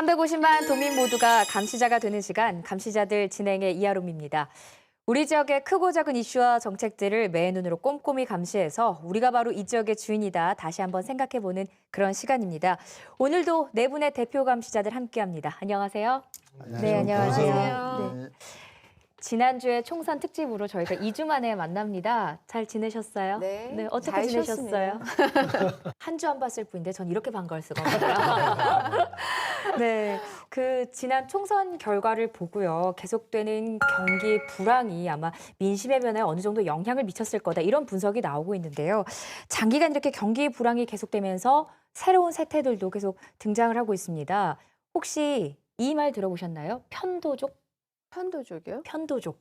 350만 도민 모두가 감시자가 되는 시간, 감시자들 진행의 이하롬입니다. 우리 지역의 크고 작은 이슈와 정책들을 매 눈으로 꼼꼼히 감시해서 우리가 바로 이 지역의 주인이다 다시 한번 생각해보는 그런 시간입니다. 오늘도 네 분의 대표 감시자들 함께합니다. 안녕하세요. 네, 안녕하세요. 네. 지난주에 총선 특집으로 저희가 2주 만에 만납니다. 잘 지내셨어요? 네, 어떻게 잘 지내셨어요? 한 주 안 봤을 뿐인데 전 이렇게 반가울 수가 없어요. 네, 그 지난 총선 결과를 보고요. 계속되는 경기 불황이 아마 민심의 변화에 어느 정도 영향을 미쳤을 거다 이런 분석이 나오고 있는데요. 장기간 이렇게 경기 불황이 계속되면서 새로운 세태들도 계속 등장을 하고 있습니다. 혹시 이 말 들어보셨나요? 편도족? 편도족이요? 편도족.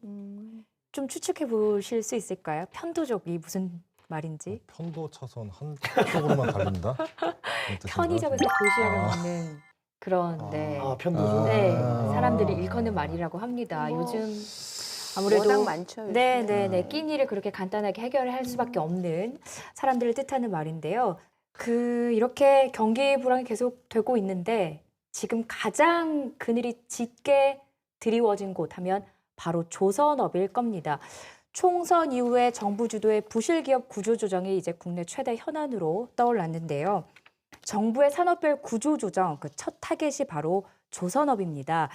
좀 추측해 보실 수 있을까요? 편도족이 무슨 말인지? 편도 차선 한쪽으로만 달린다? 편의점에서 도시락을 먹는 그런 네. 편도죠. 네, 사람들이 일컫는 말이라고 합니다. 요즘 아무래도 워낙 많죠. 요즘에. 네, 끼니를 그렇게 간단하게 해결할 수밖에 없는 사람들을 뜻하는 말인데요. 이렇게 경기 불황이 계속 되고 있는데 지금 가장 그늘이 짙게 드리워진 곳 하면 바로 조선업일 겁니다. 총선 이후에 정부 주도의 부실기업 구조조정이 이제 국내 최대 현안으로 떠올랐는데요. 정부의 산업별 구조조정 그 첫 타겟이 바로 조선업입니다.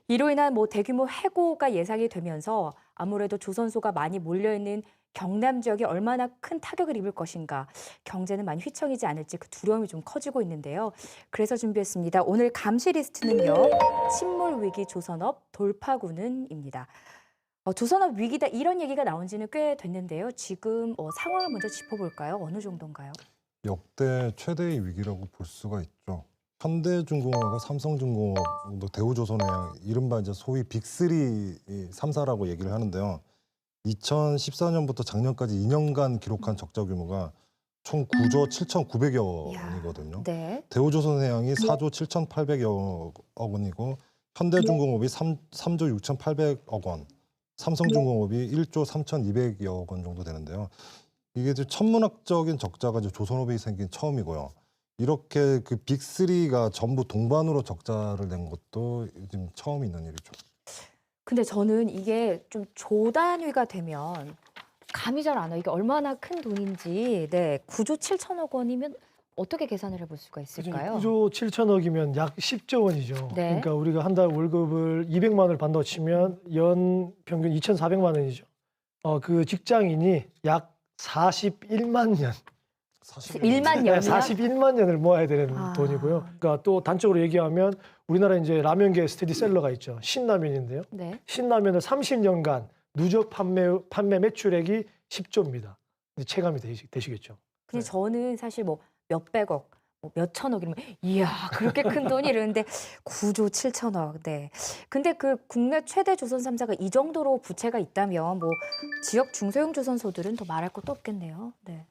이로 인한 대규모 해고가 예상이 되면서 아무래도 조선소가 많이 몰려있는 경남 지역이 얼마나 큰 타격을 입을 것인가, 경제는 많이 휘청이지 않을지 그 두려움이 좀 커지고 있는데요. 그래서 준비했습니다. 오늘 감시 리스트는요. 침몰 위기 조선업 돌파구는입니다. 조선업 위기다 이런 얘기가 나온 지는 꽤 됐는데요. 지금 상황을 먼저 짚어볼까요? 어느 정도인가요? 역대 최대의 위기라고 볼 수가 있죠. 현대중공업과 삼성중공업, 대우조선해양, 이른바 이제 소위 빅3 3사라고 얘기를 하는데요. 2014년부터 작년까지 2년간 기록한 적자 규모가 총 9조 7,900여 원이거든요. 네. 대우조선해양이 4조 7,800여 원이고 현대중공업이 3조 6,800억 원, 삼성중공업이 1조 3,200여 원 정도 되는데요. 이게 이제 천문학적인 적자가 이제 조선업이 생긴 처음이고요. 이렇게 그 빅3가 전부 동반으로 적자를 낸 것도 요즘 처음 있는 일이죠. 근데 저는 이게 좀 조 단위가 되면 감이 잘 안 와요. 이게 얼마나 큰 돈인지. 네, 9조 7천억 원이면 어떻게 계산을 해볼 수가 있을까요? 9조 7천억이면 약 10조 원이죠. 네. 그러니까 우리가 한 달 월급을 200만 원을 받는다고 치면 연 평균 2,400만 원이죠. 그 직장인이 약 41만 년. 1만 년이요? 41만 년을 모아야 되는 돈이고요. 그러니까 또 단적으로 얘기하면 우리나라 이제 라면계 스테디셀러가 있죠. 신라면인데요. 네. 신라면을 30년간 누적 판매 매출액이 10조입니다. 체감이 되시겠죠. 근데 저는 사실 몇백억, 몇천억이면 이야 그렇게 큰 돈이 이러는데 9조 7천억. 네. 근데 그 국내 최대 조선 3사가 이 정도로 부채가 있다면 지역 중소형 조선소들은 더 말할 것도 없겠네요. 네.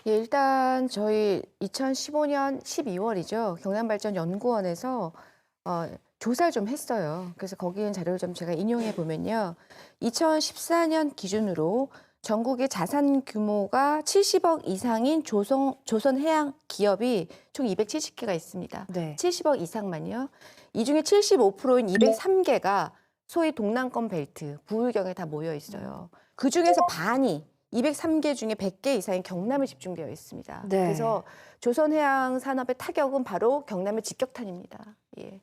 예, 일단 저희 2015년 12월이죠. 경남발전연구원에서 조사를 좀 했어요. 그래서 거기 있는 자료를 좀 제가 인용해 보면요. 2014년 기준으로 전국의 자산 규모가 70억 이상인 조선해양 기업이 총 270개가 있습니다. 네. 70억 이상만요. 이 중에 75%인 203개가 소위 동남권 벨트, 부울경에 다 모여 있어요. 그 중에서 반이 203개 중에 100개 이상이 경남에 집중되어 있습니다. 네. 그래서 조선해양 산업의 타격은 바로 경남의 직격탄입니다. 예.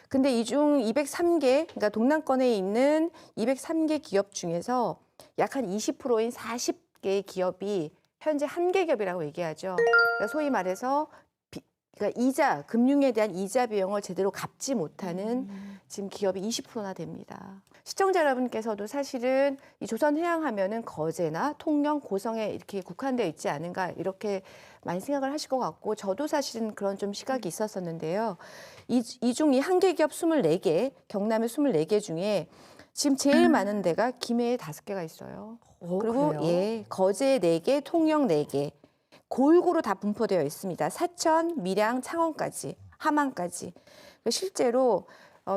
근데 이 중 203개, 그러니까 동남권에 있는 203개 기업 중에서 약 한 20%인 40개의 기업이 현재 한계기업이라고 얘기하죠. 그러니까 소위 말해서 그러니까 금융에 대한 이자 비용을 제대로 갚지 못하는 지금 기업이 20%나 됩니다. 시청자 여러분께서도 사실은 이 조선해양 하면은 거제나 통영, 고성에 이렇게 국한되어 있지 않은가 이렇게 많이 생각을 하실 것 같고 저도 사실은 그런 좀 시각이 있었었는데요. 이 중 이 한계기업 24개, 경남의 24개 중에 지금 제일 많은 데가 김해에 5개가 있어요. 그리고 그래요? 예, 거제 4개, 통영 4개. 골고루 다 분포되어 있습니다. 사천, 밀양, 창원까지, 함안까지. 실제로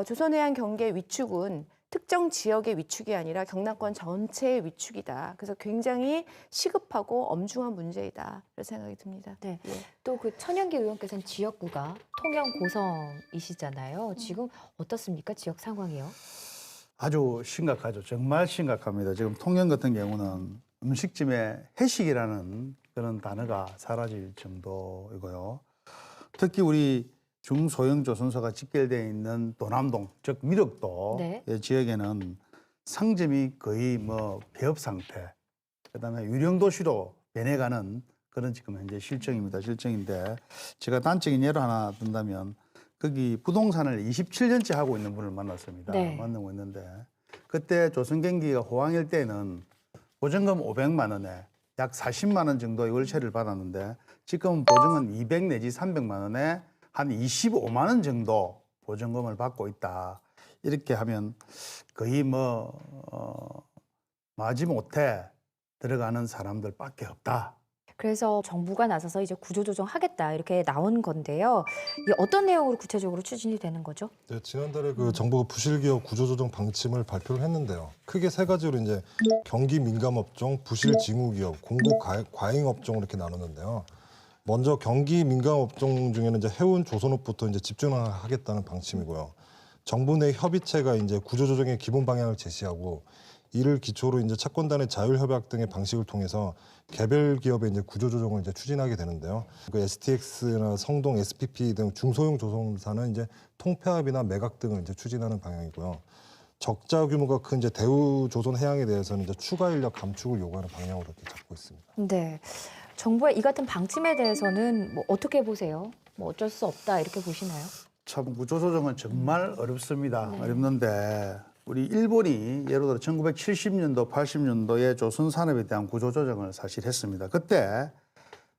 조선해양 경계 위축은 특정 지역의 위축이 아니라 경남권 전체의 위축이다. 그래서 굉장히 시급하고 엄중한 문제이다. 이런 생각이 듭니다. 네. 예. 또 그 천연기 의원께서는 지역구가 통영 고성이시잖아요. 지금 어떻습니까? 지역 상황이요? 아주 심각하죠. 정말 심각합니다. 지금 통영 같은 경우는 음식점에 해식이라는 그런 단어가 사라질 정도이고요. 특히 우리 중소형 조선소가 집결되어 있는 도남동, 즉 미륵도 네. 지역에는 상점이 거의 뭐 폐업 상태, 그다음에 유령도시로 변해가는 그런 지금 현재 실정입니다. 실정인데 제가 단적인 예로 하나 든다면 거기 부동산을 27년째 하고 있는 분을 만났습니다. 네. 만나고 있는데 그때 조선경기가 호황일 때는 보증금 500만 원에 약 40만 원 정도의 월세를 받았는데 지금 보증은 200 내지 300만 원에 한 25만 원 정도 보증금을 받고 있다. 이렇게 하면 거의 마지못해 들어가는 사람들밖에 없다. 그래서 정부가 나서서 이제 구조조정하겠다 이렇게 나온 건데요. 이게 어떤 내용으로 구체적으로 추진이 되는 거죠? 네, 지난달에 그 정부가 부실기업 구조조정 방침을 발표를 했는데요. 크게 세 가지로 이제 경기 민감업종, 부실징후기업, 공급 과잉업종으로 이렇게 나누는데요. 먼저 경기 민감업종 중에는 이제 해운, 조선업부터 이제 집중하겠다는 방침이고요. 정부 내 협의체가 이제 구조조정의 기본 방향을 제시하고 이를 기초로 이제 채권단의 자율협약 등의 방식을 통해서 개별 기업의 이제 구조조정을 이제 추진하게 되는데요. 그 STX나 성동, SPP 등 중소형 조선사는 이제 통폐합이나 매각 등을 이제 추진하는 방향이고요. 적자 규모가 큰 이제 대우조선해양에 대해서는 이제 추가 인력 감축을 요구하는 방향으로 이렇게 잡고 있습니다. 네. 정부의 이 같은 방침에 대해서는 뭐 어떻게 보세요? 뭐 어쩔 수 없다 이렇게 보시나요? 참 구조조정은 정말 어렵습니다. 어렵는데 우리 일본이 예를 들어 1970년도, 80년도에 조선산업에 대한 구조조정을 사실 했습니다. 그때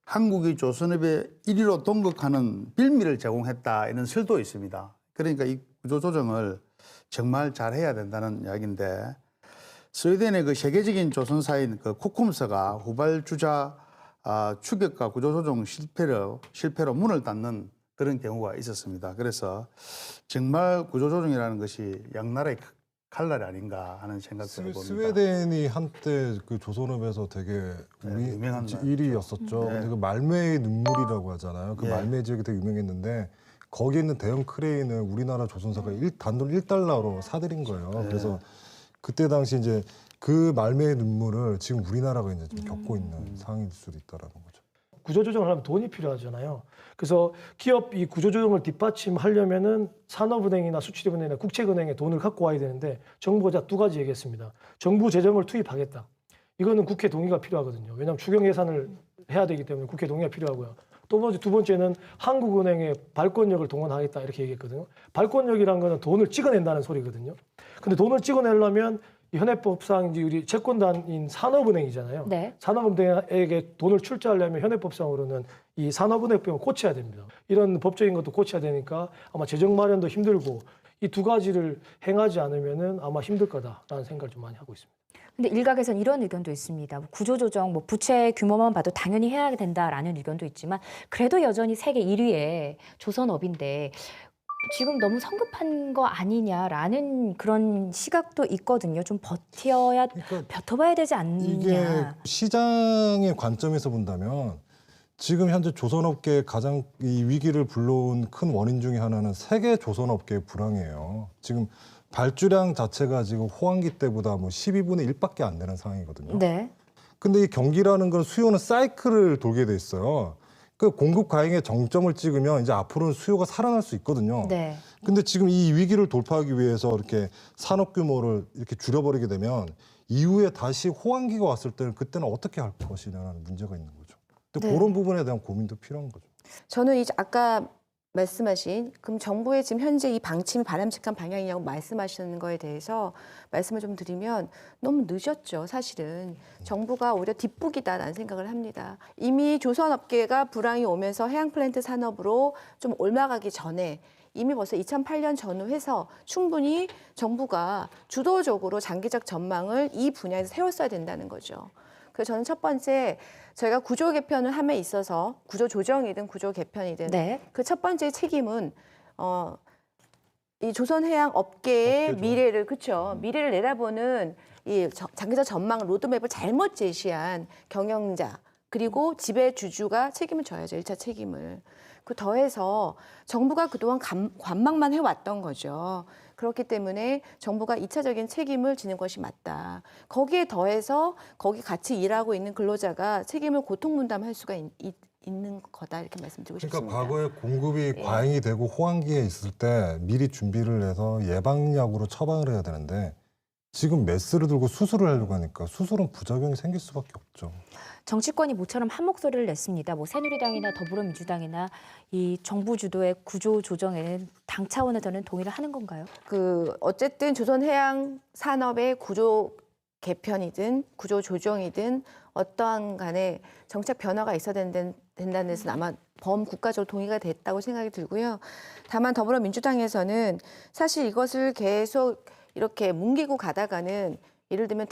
한국이 조선업의 1위로 동극하는 빌미를 제공했다 이런 설도 있습니다. 그러니까 이 구조조정을 정말 잘해야 된다는 이야기인데 스웨덴의 그 세계적인 조선사인 그 코쿰스가 후발주자 추격과 구조조정 실패로 문을 닫는 그런 경우가 있었습니다. 그래서 정말 구조조정이라는 것이 양날의 칼날이 아닌가 하는 생각도 해봅니다. 스웨덴이 한때 그 조선업에서 되게 우리 유명한 1위였었죠. 네. 근데 그 말매의 눈물이라고 하잖아요. 그 예. 말매 지역이 되게 유명했는데 거기에 있는 대형 크레인을 우리나라 조선사가 단돈 1달러로 사들인 거예요. 그래서 그때 당시 이제 그 말매의 눈물을 지금 우리나라가 이제 좀 겪고 있는 상황일 수도 있다라는 거죠. 구조조정을 하면 돈이 필요하잖아요. 그래서 기업 이 구조조정을 뒷받침하려면은 산업은행이나 수출입은행이나 국책은행에 돈을 갖고 와야 되는데 정부가 두 가지 얘기했습니다. 정부 재정을 투입하겠다. 이거는 국회 동의가 필요하거든요. 왜냐하면 추경 예산을 해야 되기 때문에 국회 동의가 필요하고요. 두 번째는 한국은행의 발권력을 동원하겠다 이렇게 얘기했거든요. 발권력이란 거는 돈을 찍어낸다는 소리거든요. 근데 돈을 찍어내려면 이 현행법상 이제 우리 채권단인 산업은행이잖아요. 네. 산업은행에게 돈을 출자하려면 현행법상으로는 이 산업은행법을 고쳐야 됩니다. 이런 법적인 것도 고쳐야 되니까 아마 재정 마련도 힘들고 이 두 가지를 행하지 않으면은 아마 힘들 거다라는 생각을 좀 많이 하고 있습니다. 근데 일각에서는 이런 의견도 있습니다. 뭐 구조조정, 뭐 부채 규모만 봐도 당연히 해야 된다라는 의견도 있지만 그래도 여전히 세계 1위의 조선업인데 지금 너무 성급한 거 아니냐라는 그런 시각도 있거든요. 좀 버텨봐야 되지 이게 않느냐. 시장의 관점에서 본다면 지금 현재 조선업계의 가장 이 위기를 불러온 큰 원인 중에 하나는 세계 조선업계의 불황이에요. 지금 발주량 자체가 지금 호황기 때보다 뭐 12분의 1밖에 안 되는 상황이거든요. 네. 근데 이 경기라는 건 수요는 사이클을 돌게 돼 있어요. 그 공급 과잉의 정점을 찍으면 이제 앞으로는 수요가 살아날 수 있거든요. 네. 근데 지금 이 위기를 돌파하기 위해서 이렇게 산업 규모를 이렇게 줄여버리게 되면 이후에 다시 호황기가 왔을 때는 그때는 어떻게 할 것이냐는 문제가 있는 거죠. 근데 네. 그런 부분에 대한 고민도 필요한 거죠. 저는 이제 아까 말씀하신 그럼 정부의 지금 현재 이 방침이 바람직한 방향이냐고 말씀하시는 거에 대해서 말씀을 좀 드리면 너무 늦었죠. 사실은 정부가 오히려 뒷북이다라는 생각을 합니다. 이미 조선업계가 불황이 오면서 해양플랜트 산업으로 좀 올라가기 전에 이미 벌써 2008년 전후해서 충분히 정부가 주도적으로 장기적 전망을 이 분야에서 세웠어야 된다는 거죠. 그래서 저는 첫 번째 저희가 구조 개편을 함에 있어서 구조 조정이든 구조 개편이든 네. 그 첫 번째 책임은 이 조선해양 업계의 업계죠. 미래를 그렇죠. 미래를 내다보는 이 장기적 전망 로드맵을 잘못 제시한 경영자 그리고 지배 주주가 책임을 져야죠. 1차 책임을. 그 더해서 정부가 그동안 관망만 해왔던 거죠. 그렇기 때문에 정부가 2차적인 책임을 지는 것이 맞다. 거기에 더해서 거기 같이 일하고 있는 근로자가 책임을 고통분담할 수가 있는 거다 이렇게 말씀드리고 싶습니다. 그러니까 과거에 공급이 예. 과잉이 되고 호황기에 있을 때 미리 준비를 해서 예방약으로 처방을 해야 되는데 지금 메스를 들고 수술을 하려고 하니까 수술은 부작용이 생길 수밖에 없죠. 정치권이 모처럼 한 목소리를 냈습니다. 뭐 새누리당이나 더불어민주당이나 이 정부 주도의 구조 조정에는 당 차원에서는 동의를 하는 건가요? 그 어쨌든 조선해양 산업의 구조 개편이든 구조 조정이든 어떠한 간에 정책 변화가 있어야 된다는 데서는 아마 범국가적으로 동의가 됐다고 생각이 들고요. 다만 더불어민주당에서는 사실 이것을 계속 이렇게 뭉개고 가다가는 예를 들면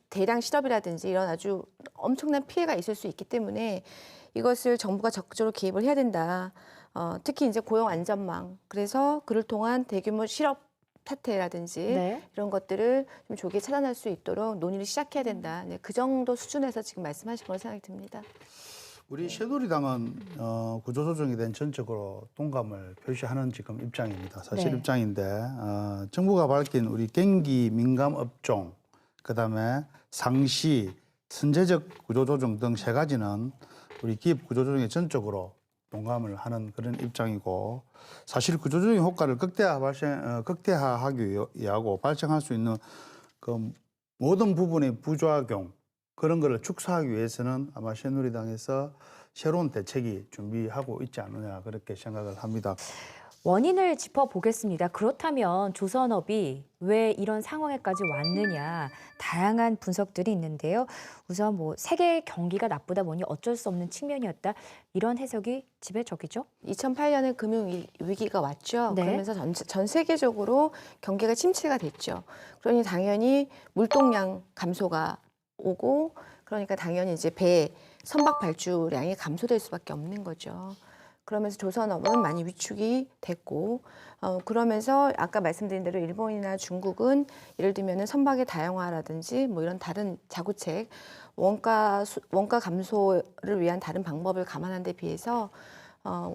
대량 실업이라든지 이런 아주 엄청난 피해가 있을 수 있기 때문에 이것을 정부가 적극적으로 개입을 해야 된다. 특히 이제 고용 안전망 그래서 그를 통한 대규모 실업 사태라든지 네. 이런 것들을 좀 조기에 차단할 수 있도록 논의를 시작해야 된다. 네, 그 정도 수준에서 지금 말씀하신 걸 생각이 듭니다. 우리 새누리당은 구조조정에 대한 전적으로 동감을 표시하는 지금 입장입니다. 사실 네. 입장인데 정부가 밝힌 우리 경기 민감 업종, 그다음에 상시, 선제적 구조조정 등 세 가지는 우리 기업 구조조정에 전적으로 동감을 하는 그런 입장이고 사실 구조조정의 효과를 극대화하기 위하고 발생할 수 있는 그 모든 부분의 부작용 그런 거를 축소하기 위해서는 아마 새누리당에서 새로운 대책이 준비하고 있지 않느냐 그렇게 생각을 합니다. 원인을 짚어보겠습니다. 그렇다면 조선업이 왜 이런 상황에까지 왔느냐 다양한 분석들이 있는데요. 우선 뭐 세계 경기가 나쁘다 보니 어쩔 수 없는 측면이었다 이런 해석이 지배적이죠. 2008년에 금융 위기가 왔죠. 네. 그러면서 전 세계적으로 경기가 침체가 됐죠. 그러니 당연히 물동량 감소가 오고 그러니까 당연히 이제 배 선박 발주량이 감소될 수밖에 없는 거죠. 그러면서 조선업은 많이 위축이 됐고 그러면서 아까 말씀드린 대로 일본이나 중국은 예를 들면은 선박의 다양화라든지 뭐 이런 다른 자구책 원가 감소를 위한 다른 방법을 감안한 데 비해서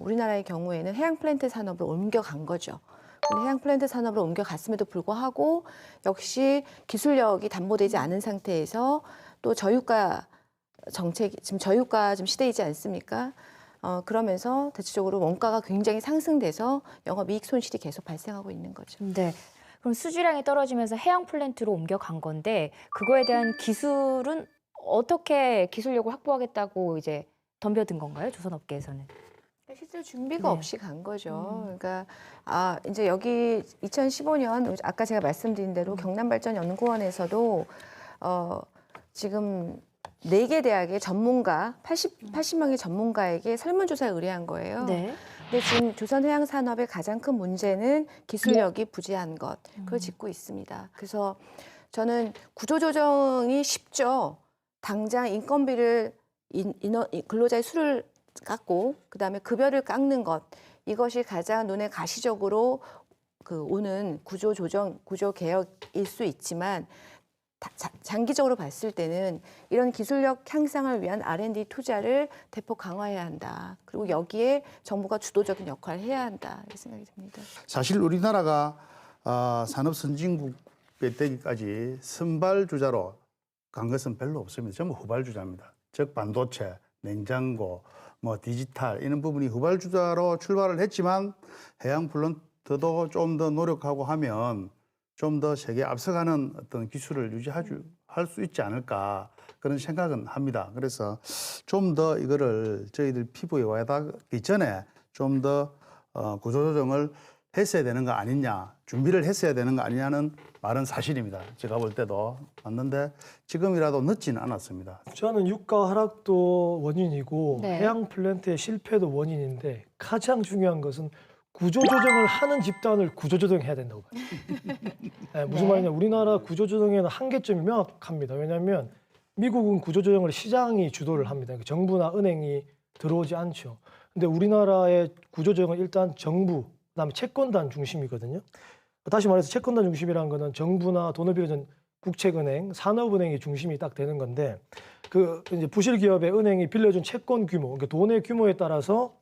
우리나라의 경우에는 해양 플랜트 산업을 옮겨간 거죠. 근데 해양 플랜트 산업으로 옮겨갔음에도 불구하고 역시 기술력이 담보되지 않은 상태에서 또 저유가 정책 지금 저유가 좀 시대이지 않습니까? 그러면서 대체적으로 원가가 굉장히 상승돼서 영업이익 손실이 계속 발생하고 있는 거죠. 네. 그럼 수주량이 떨어지면서 해양 플랜트로 옮겨간 건데 그거에 대한 기술은 어떻게 기술력을 확보하겠다고 이제 덤벼든 건가요? 조선업계에서는. 실제로 준비가 네. 없이 간 거죠. 그러니까 이제 여기 2015년 아까 제가 말씀드린 대로 경남발전연구원에서도 지금 4개 대학의 전문가 80명의 전문가에게 설문조사에 의뢰한 거예요. 네. 근데 지금 조선해양산업의 가장 큰 문제는 기술력이 부재한 것, 그걸 짚고 있습니다. 그래서 저는 구조조정이 쉽죠. 당장 인건비를 근로자의 수를 깎고 그다음에 급여를 깎는 것, 이것이 가장 눈에 가시적으로 오는 구조조정, 구조개혁일 수 있지만 장기적으로 봤을 때는 이런 기술력 향상을 위한 R&D 투자를 대폭 강화해야 한다. 그리고 여기에 정부가 주도적인 역할을 해야 한다. 이렇게 생각이 듭니다. 사실 우리나라가 산업 선진국에 되기까지 선발주자로 간 것은 별로 없습니다. 전부 후발주자입니다. 즉 반도체, 냉장고, 뭐 디지털 이런 부분이 후발주자로 출발을 했지만 해양 플랜트도 좀 더 노력하고 하면 좀 더 세계에 앞서가는 어떤 기술을 유지할 수 있지 않을까 그런 생각은 합니다. 그래서 좀 더 이거를 저희들 피부에 와닿기 전에 좀 더 구조조정을 했어야 되는 거 아니냐, 준비를 했어야 되는 거 아니냐는 말은 사실입니다. 제가 볼 때도 맞는데 지금이라도 늦지는 않았습니다. 저는 유가 하락도 원인이고 네. 해양 플랜트의 실패도 원인인데 가장 중요한 것은 구조조정을 하는 집단을 구조조정해야 된다고 봐요. 네, 무슨 네. 말이냐? 우리나라 구조조정에는 한계점이 명확합니다. 왜냐하면 미국은 구조조정을 시장이 주도를 합니다. 그러니까 정부나 은행이 들어오지 않죠. 근데 우리나라의 구조조정은 일단 정부, 그다음에 채권단 중심이거든요. 다시 말해서 채권단 중심이라는 거는 정부나 돈을 빌려준 국책은행, 산업은행이 중심이 딱 되는 건데 그 이제 부실 기업의 은행이 빌려준 채권 규모, 그러니까 돈의 규모에 따라서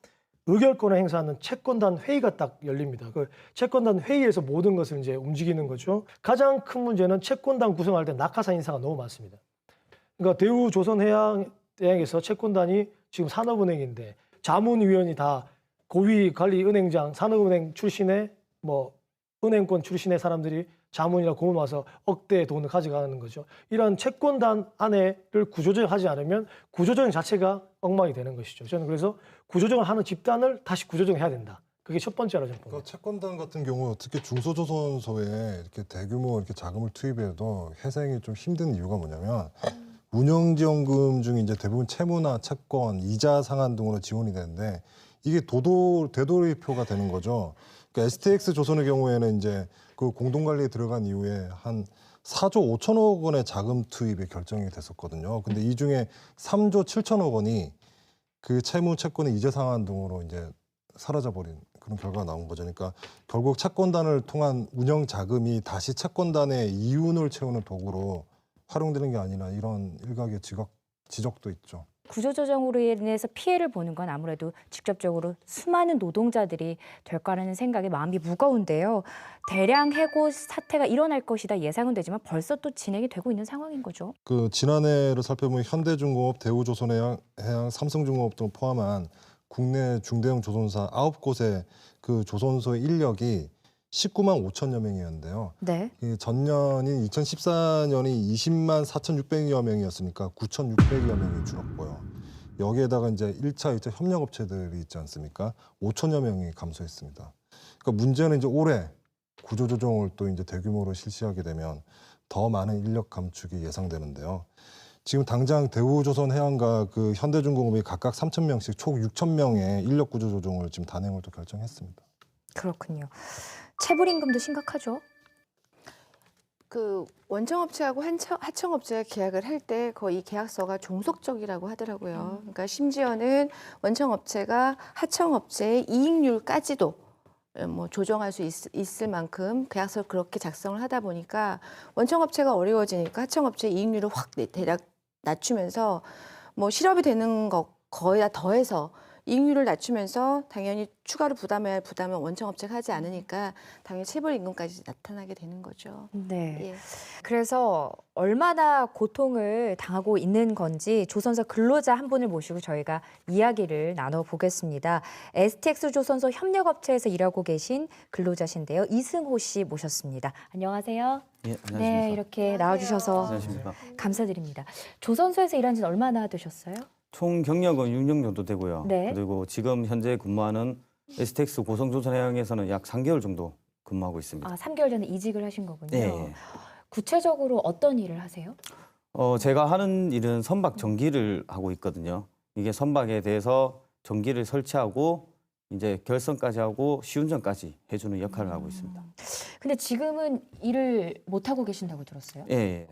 의결권을 행사하는 채권단 회의가 딱 열립니다. 그 채권단 회의에서 모든 것을 이제 움직이는 거죠. 가장 큰 문제는 채권단 구성할 때 낙하산 인사가 너무 많습니다. 그러니까 대우조선해양에서 채권단이 지금 산업은행인데 자문위원이 다 고위관리은행장, 산업은행 출신의 뭐 은행권 출신의 사람들이 자문이나 고문 와서 억대의 돈을 가져가는 거죠. 이런 채권단 안에를 구조조정하지 않으면 구조조정 자체가 엉망이 되는 것이죠. 저는 그래서 구조조정을 하는 집단을 다시 구조조정해야 된다. 그게 첫 번째로 저는 봅니다. 그러니까 채권단 같은 경우 특히 중소조선소에 이렇게 대규모 이렇게 자금을 투입해도 회생이 좀 힘든 이유가 뭐냐면 운영지원금 중에 이제 대부분 채무나 채권, 이자 상환 등으로 지원이 되는데 이게 되돌이표가 되는 거죠. 그러니까 STX 조선의 경우에는 이제 그 공동관리에 들어간 이후에 한 4조 5천억 원의 자금 투입이 결정이 됐었거든요. 근데 이 중에 3조 7천억 원이 그 채무, 채권의 이자 상환 등으로 이제 사라져버린 그런 결과가 나온 거죠. 그러니까 결국 채권단을 통한 운영 자금이 다시 채권단의 이윤을 채우는 도구로 활용되는 게 아니라 이런 일각의 지적도 있죠. 구조조정으로 인해서 피해를 보는 건 아무래도 직접적으로 수많은 노동자들이 될 거라는 생각에 마음이 무거운데요. 대량 해고 사태가 일어날 것이다 예상은 되지만 벌써 또 진행이 되고 있는 상황인 거죠. 그 지난해를 살펴보면 현대중공업, 대우조선해양, 삼성중공업 등 포함한 국내 중대형 조선사 9곳의 그 조선소의 인력이 19만 5천여 명이었는데요. 네. 이 전년인 2014년이 20만 4,600여 명이었으니까 9,600여 명이 줄었고요. 여기에다가 이제 1차, 2차 협력업체들이 있지 않습니까? 5천여 명이 감소했습니다. 그러니까 문제는 이제 올해 구조조정을 또 이제 대규모로 실시하게 되면 더 많은 인력 감축이 예상되는데요. 지금 당장 대우조선해양과 그 현대중공업이 각각 3,000명씩 총 6,000명의 인력 구조조정을 지금 단행을 또 결정했습니다. 그렇군요. 체불임금도 심각하죠. 그 원청업체하고 하청업체가 계약을 할 때 거의 이 계약서가 종속적이라고 하더라고요. 그러니까 심지어는 원청업체가 하청업체의 이익률까지도 뭐 조정할 수 있을 만큼 계약서를 그렇게 작성을 하다 보니까 원청업체가 어려워지니까 하청업체 이익률을 확 대략 낮추면서 뭐 실업이 되는 거 거의 다 더해서 이익률을 낮추면서 당연히 추가로 부담해야 할 부담은 원청업체가 하지 않으니까 당연히 체불임금까지 나타나게 되는 거죠. 네. 예. 그래서 얼마나 고통을 당하고 있는 건지 조선소 근로자 한 분을 모시고 저희가 이야기를 나눠보겠습니다. STX 조선소 협력업체에서 일하고 계신 근로자신데요. 이승호 씨 모셨습니다. 안녕하세요. 예, 안녕하십니까. 네, 이렇게 나와주셔서 안녕하십니까. 감사드립니다. 조선소에서 일한 지는 얼마나 되셨어요? 총 경력은 6년 정도 되고요. 네. 그리고 지금 현재 근무하는 STX 고성조선해양에서는 약 3개월 정도 근무하고 있습니다. 3개월 전에 이직을 하신 거군요. 예. 구체적으로 어떤 일을 하세요? 제가 하는 일은 선박 전기를 하고 있거든요. 이게 선박에 대해서 전기를 설치하고 이제 결선까지 하고 시운전까지 해주는 역할을 하고 있습니다. 근데 지금은 일을 못 하고 계신다고 들었어요. 예, 예.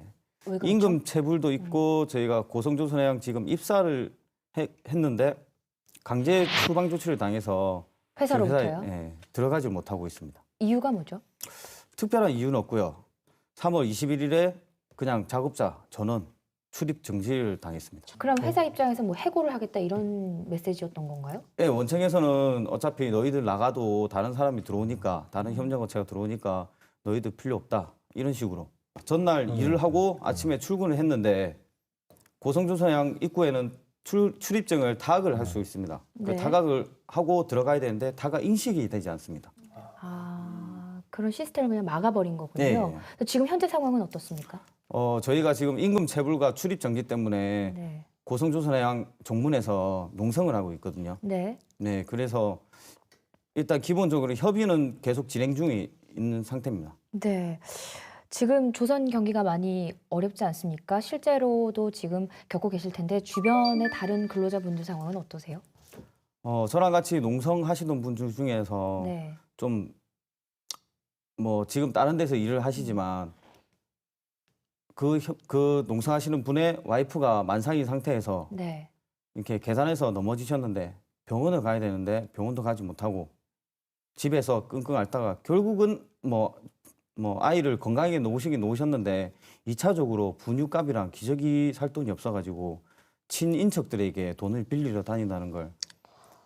왜 그렇죠? 임금 체불도 있고 저희가 고성조선해양 지금 입사를 했는데 강제 추방 조치를 당해서 회사로부터요? 회사에 들어가지 못하고 있습니다. 이유가 뭐죠? 특별한 이유는 없고요. 3월 21일에 그냥 작업자 전원 출입 정지를 당했습니다. 그럼 회사 입장에서 뭐 해고를 하겠다 이런 메시지였던 건가요? 네, 원청에서는 어차피 너희들 나가도 다른 사람이 들어오니까 다른 협력업체가 들어오니까 너희들 필요 없다 이런 식으로 전날 일을 하고 아침에 출근을 했는데 고성조선해양 입구에는 출입증을 타각을 할 수 있습니다. 네. 그 타각을 하고 들어가야 되는데 타각 인식이 되지 않습니다. 그런 시스템을 그냥 막아버린 거군요. 네. 지금 현재 상황은 어떻습니까? 저희가 지금 임금 체불과 출입 정지 때문에 네. 고성조선해양 종문에서 농성을 하고 있거든요. 네. 네, 그래서 일단 기본적으로 협의는 계속 진행 중에 있는 상태입니다. 네. 지금 조선 경기가 많이 어렵지 않습니까? 실제로도 지금 겪고 계실 텐데 주변의 다른 근로자분들 상황은 어떠세요? 저랑 같이 농성하시던 분들 중에서 네. 좀 뭐 지금 다른 데서 일을 하시지만 그 농성하시는 분의 와이프가 만상인 상태에서 네. 이렇게 계단에서 넘어지셨는데 병원을 가야 되는데 병원도 가지 못하고 집에서 끙끙 앓다가 결국은 뭐 뭐 아이를 건강하게 놓으시긴 놓으셨는데 2차적으로 분유값이랑 기저귀 살 돈이 없어가지고 친인척들에게 돈을 빌리러 다닌다는 걸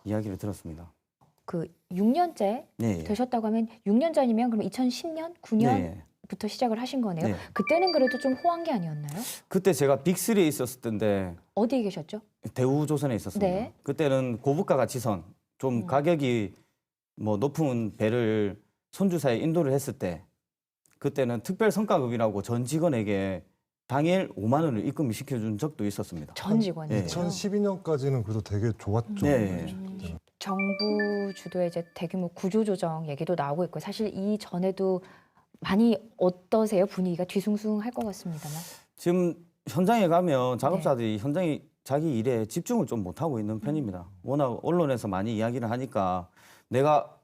이야기를 들었습니다. 그 6년째 네. 되셨다고 하면 6년 전이면 그럼 2010년, 9년부터 네. 시작을 하신 거네요. 네. 그때는 그래도 좀 호황기 아니었나요? 그때 제가 빅3에 있었을 때인데 어디에 계셨죠? 대우조선에 있었습니다. 네. 그때는 고부가 가치선 좀 가격이 뭐 높은 배를 손주사에 인도를 했을 때 그때는 특별 성과급이라고 전 직원에게 당일 5만 원을 입금을 시켜준 적도 있었습니다. 전 직원이요. 네. 2012년까지는 그래도 되게 좋았죠. 네. 정부 주도의 이제 대규모 구조조정 얘기도 나오고 있고 사실 이 전에도 많이 어떠세요? 분위기가 뒤숭숭할 것 같습니다만. 지금 현장에 가면 작업자들이 현장에 자기 일에 집중을 좀 못하고 있는 편입니다. 워낙 언론에서 많이 이야기를 하니까 내가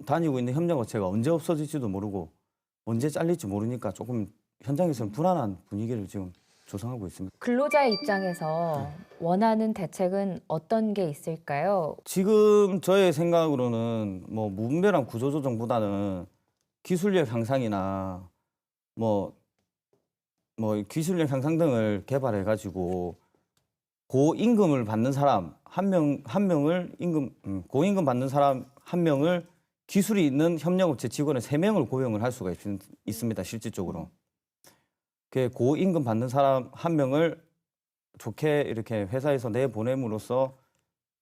다니고 있는 협력업체가 언제 없어질지도 모르고 언제 잘릴지 모르니까 조금 현장에서는 불안한 분위기를 지금 조성하고 있습니다. 근로자의 입장에서 원하는 대책은 어떤 게 있을까요? 지금 저의 생각으로는 뭐 무분별한 구조조정보다는 기술력 향상이나 뭐 기술력 향상 등을 개발해 가지고 고임금을 받는 사람 한 명을 고임금 받는 사람 한 명을 기술이 있는 협력업체 직원을 3명을 고용을 할 수가 있습니다. 실질적으로. 그 고임금 받는 사람 한 명을 좋게 이렇게 회사에서 내보냄으로써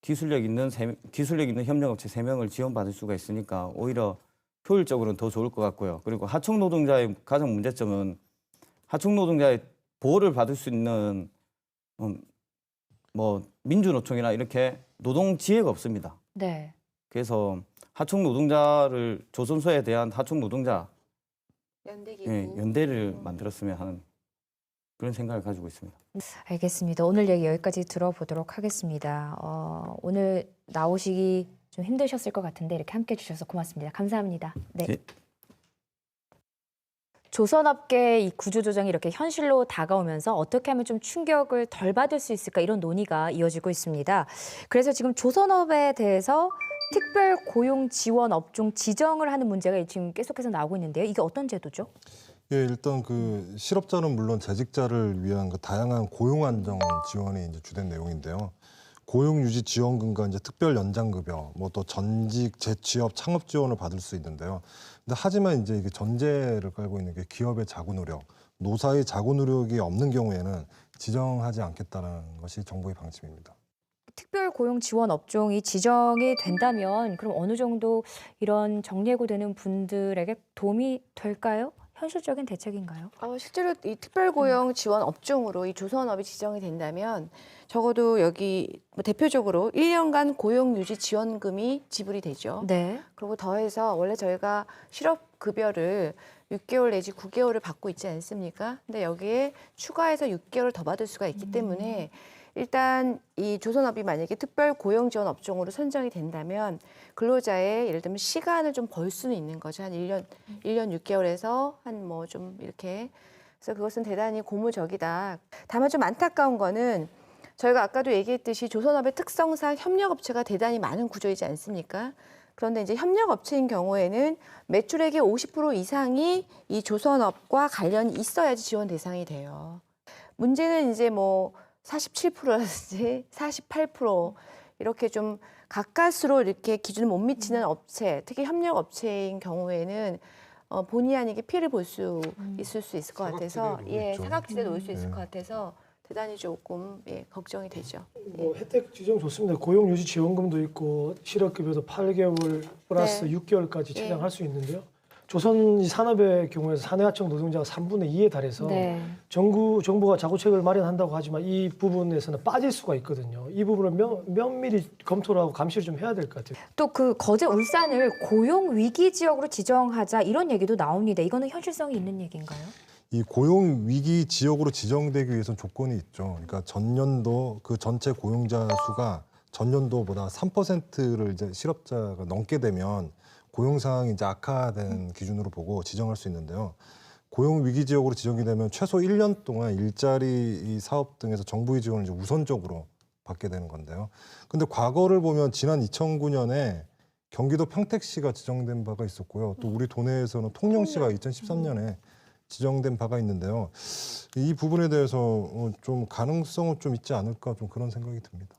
기술력 있는 협력업체 3명을 지원받을 수가 있으니까 오히려 효율적으로는 더 좋을 것 같고요. 그리고 하청 노동자의 가장 문제점은 하청 노동자의 보호를 받을 수 있는 뭐 민주노총이나 이렇게 노동 지혜가 없습니다. 네. 그래서 하청 노동자를 조선소에 대한 하청 노동자 연대를 만들었으면 하는 그런 생각을 가지고 있습니다. 알겠습니다. 오늘 얘기 여기까지 들어보도록 하겠습니다. 오늘 나오시기 좀 힘드셨을 것 같은데 이렇게 함께 해주셔서 고맙습니다. 감사합니다. 네. 네. 조선업계의 이 구조조정이 이렇게 현실로 다가오면서 어떻게 하면 좀 충격을 덜 받을 수 있을까 이런 논의가 이어지고 있습니다. 그래서 지금 조선업에 대해서 특별 고용 지원 업종 지정을 하는 문제가 지금 계속해서 나오고 있는데요. 이게 어떤 제도죠? 예, 일단 그 실업자는 물론 재직자를 위한 그 다양한 고용 안정 지원이 이제 주된 내용인데요. 고용 유지 지원금과 이제 특별 연장급여, 뭐 또 전직 재취업 창업 지원을 받을 수 있는데요. 근데 하지만 이제 이게 전제를 깔고 있는 게 기업의 자구 노력, 노사의 자구 노력이 없는 경우에는 지정하지 않겠다는 것이 정부의 방침입니다. 특별 고용 지원 업종이 지정이 된다면 그럼 어느 정도 이런 정리해고되는 분들에게 도움이 될까요? 현실적인 대책인가요? 실제로 이 특별고용 지원 업종으로 이 조선업이 지정이 된다면 적어도 여기 뭐 대표적으로 1년간 고용유지 지원금이 지불이 되죠. 네. 그리고 더해서 원래 저희가 실업급여를 6개월 내지 9개월을 받고 있지 않습니까? 근데 여기에 추가해서 6개월 더 받을 수가 있기 때문에 일단 이 조선업이 만약에 특별 고용 지원 업종으로 선정이 된다면 근로자의 예를 들면 시간을 좀 벌 수는 있는 거죠. 한 1년 6개월에서 한 뭐 좀 이렇게. 그래서 그것은 대단히 고무적이다. 다만 좀 안타까운 거는 저희가 아까도 얘기했듯이 조선업의 특성상 협력업체가 대단히 많은 구조이지 않습니까? 그런데 이제 협력업체인 경우에는 매출액의 50% 이상이 이 조선업과 관련이 있어야지 지원 대상이 돼요. 문제는 이제 뭐 47%라든지 48% 이렇게 좀 가까스로 이렇게 기준을 못 미치는 업체, 특히 협력업체인 경우에는 본의 아니게 피해를 볼 수 있을 수 있을 것 같아서 사각지대에 놓일 수 있을 것 같아서 대단히 조금 걱정이 되죠. 뭐 혜택 지정 좋습니다. 고용유지 지원금도 있고 실업급여도 8개월 플러스 6개월까지 체장할 수 있는데요. 조선 산업의 경우에서 사내하청 노동자가 3분의 2에 달해서 정부가 자구책을 마련한다고 하지만 이 부분에서는 빠질 수가 있거든요. 이 부분을 면밀히 검토를 하고 감시를 좀 해야 될 것 같아요. 또 그 거제 울산을 고용 위기 지역으로 지정하자 이런 얘기도 나옵니다. 이거는 현실성이 있는 얘기인가요? 이 고용 위기 지역으로 지정되기 위해서는 조건이 있죠. 그러니까 전년도 그 전체 고용자 수가 전년도보다 3%를 이제 실업자가 넘게 되면 고용 상황이 이제 악화된 기준으로 보고 지정할 수 있는데요. 고용 위기 지역으로 지정이 되면 최소 1년 동안 일자리 사업 등에서 정부의 지원을 이제 우선적으로 받게 되는 건데요. 근데 과거를 보면 지난 2009년에 경기도 평택시가 지정된 바가 있었고요. 또 우리 도내에서는 통영시가 2013년에 지정된 바가 있는데요. 이 부분에 대해서 좀 가능성은 좀 있지 않을까 좀 그런 생각이 듭니다.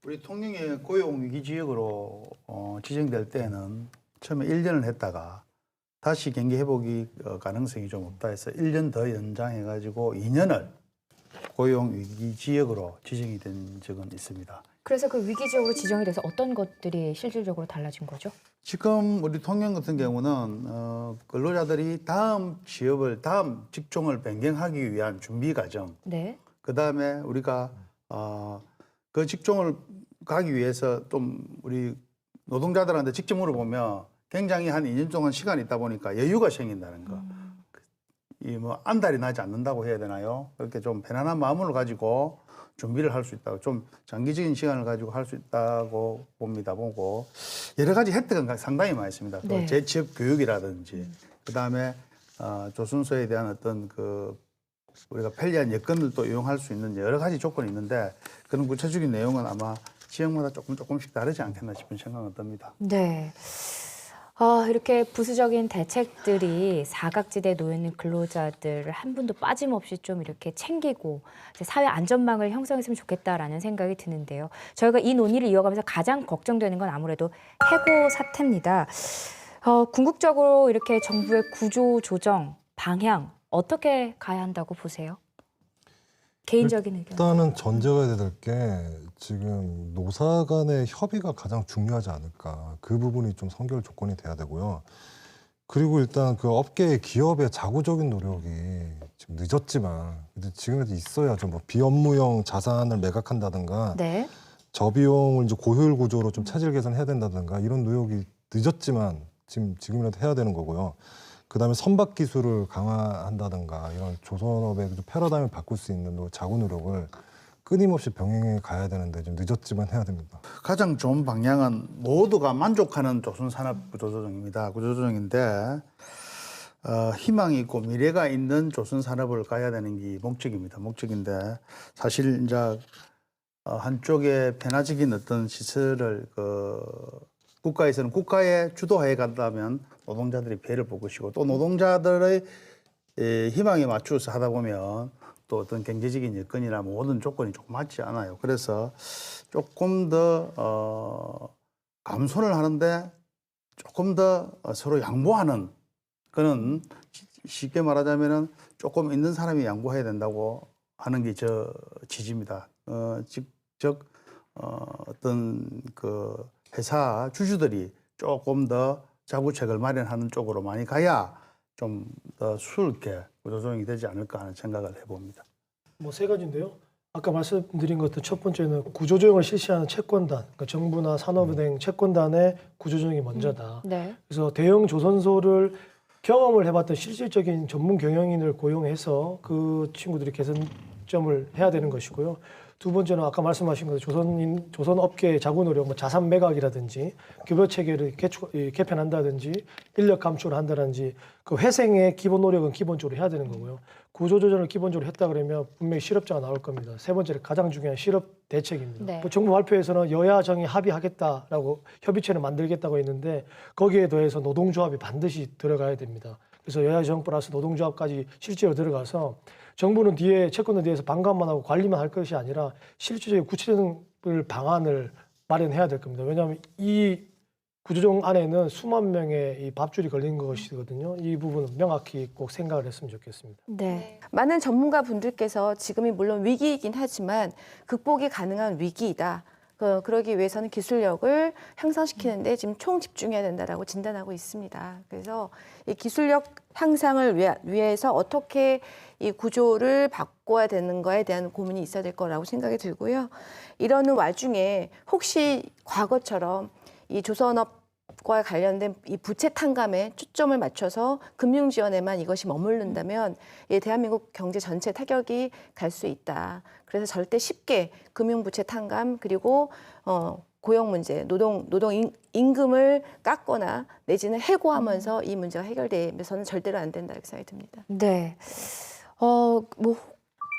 우리 통영의 고용 위기 지역으로 지정될 때는 처음에 1년을 했다가 다시 경기 회복이 가능성이 좀 없다 해서 1년 더 연장해 가지고 2년을 고용 위기 지역으로 지정이 된 적은 있습니다. 그래서 그 위기지역으로 지정이 돼서 어떤 것들이 실질적으로 달라진 거죠? 지금 우리 통영 같은 경우는 근로자들이 다음 취업을 다음 직종을 변경하기 위한 준비 과정, 네. 그다음에 우리가 그 직종을 가기 위해서 좀 우리 노동자들한테 직접 물어보면 굉장히 한 2년 동안 시간이 있다 보니까 여유가 생긴다는 거. 이 뭐 안달이 나지 않는다고 해야 되나요? 그렇게 좀 편안한 마음을 가지고 준비를 할 수 있다고, 좀 장기적인 시간을 가지고 할 수 있다고 보고 여러 가지 혜택은 상당히 많이 있습니다. 네. 재취업 교육이라든지 그다음에 조선소에 대한 어떤 그 우리가 편리한 여건들도 이용할 수 있는 여러 가지 조건이 있는데 그런 구체적인 내용은 아마 지역마다 조금씩 다르지 않겠나 싶은 생각은 듭니다. 네. 이렇게 부수적인 대책들이 사각지대에 놓여 있는 근로자들을 한 분도 빠짐없이 좀 이렇게 챙기고 이제 사회 안전망을 형성했으면 좋겠다라는 생각이 드는데요. 저희가 이 논의를 이어가면서 가장 걱정되는 건 아무래도 해고 사태입니다. 궁극적으로 이렇게 정부의 구조 조정 방향 어떻게 가야 한다고 보세요? 개인적인 의견. 일단은 전제가 될 게 지금 노사 간의 협의가 가장 중요하지 않을까. 그 부분이 좀 선결 조건이 돼야 되고요. 그리고 일단 그 업계의 기업의 자구적인 노력이 지금 늦었지만 지금에도 있어야죠. 뭐 비업무용 자산을 매각한다든가 네. 저비용을 이제 고효율 구조로 좀 차질 개선해야 된다든가 이런 노력이 늦었지만 지금이라도 해야 되는 거고요. 그다음에 선박 기술을 강화한다든가 이런 조선업의 패러다임을 바꿀 수 있는 자구 노력을 끊임없이 병행해 가야 되는데 좀 늦었지만 해야 됩니다. 가장 좋은 방향은 모두가 만족하는 조선산업 구조조정입니다. 구조조정인데 희망이 있고 미래가 있는 조선산업을 가야 되는 게 목적입니다. 목적인데 사실 이제 한쪽에 편화적인 어떤 시설을 국가에서는 국가의 주도하에 간다면 노동자들이 피해를 볼 것이고 또 노동자들의 희망에 맞추어서 하다 보면 또 어떤 경제적인 여건이나 모든 조건이 조금 맞지 않아요. 그래서 조금 더 감소를 하는데 조금 더 서로 양보하는 그런 쉽게 말하자면은 조금 있는 사람이 양보해야 된다고 하는 게 저 취지입니다. 즉 어떤 그 회사 주주들이 조금 더 자구책을 마련하는 쪽으로 많이 가야 좀 더 수월하게 구조조정이 되지 않을까 하는 생각을 해봅니다. 뭐 세 가지인데요. 아까 말씀드린 것들 첫 번째는 구조조정을 실시하는 채권단, 그러니까 정부나 산업은행 채권단의 구조조정이 먼저다. 네. 그래서 대형 조선소를 경험을 해봤던 실질적인 전문 경영인을 고용해서 그 친구들이 개선점을 해야 되는 것이고요. 두 번째는 아까 말씀하신 것처럼 조선업계의 자구 노력, 뭐 자산 매각이라든지 급여 체계를 개편한다든지 인력 감축을 한다든지 그 회생의 기본 노력은 기본적으로 해야 되는 거고요. 구조조정을 기본적으로 했다 그러면 분명히 실업자가 나올 겁니다. 세 번째는 가장 중요한 실업 대책입니다. 네. 뭐 정부 발표에서는 여야정이 합의하겠다라고 협의체를 만들겠다고 했는데 거기에 더해서 노동조합이 반드시 들어가야 됩니다. 그래서 여야정 플러스 노동조합까지 실제로 들어가서 정부는 채권은 뒤에서 방관만 하고 관리만 할 것이 아니라 실질적인 구체적인 방안을 마련해야 될 겁니다. 왜냐하면 이 구조조정 안에는 수만 명의 이 밥줄이 걸린 것이거든요. 이 부분은 명확히 꼭 생각을 했으면 좋겠습니다. 네. 많은 전문가 분들께서 지금이 물론 위기이긴 하지만 극복이 가능한 위기이다. 그러기 위해서는 기술력을 향상시키는데 지금 총 집중해야 된다라고 진단하고 있습니다. 그래서 이 기술력 향상을 위해서 어떻게 이 구조를 바꿔야 되는가에 대한 고민이 있어야 될 거라고 생각이 들고요. 이러는 와중에 혹시 과거처럼 이 조선업과 관련된 이 부채 탕감에 초점을 맞춰서 금융 지원에만 이것이 머무른다면 대한민국 경제 전체 타격이 갈 수 있다. 그래서 절대 쉽게 금융 부채 탕감 그리고 고용 문제, 노동 임금을 깎거나 내지는 해고하면서 이 문제가 해결되면서는 절대로 안 된다 이렇게 생각이 듭니다. 네. 뭐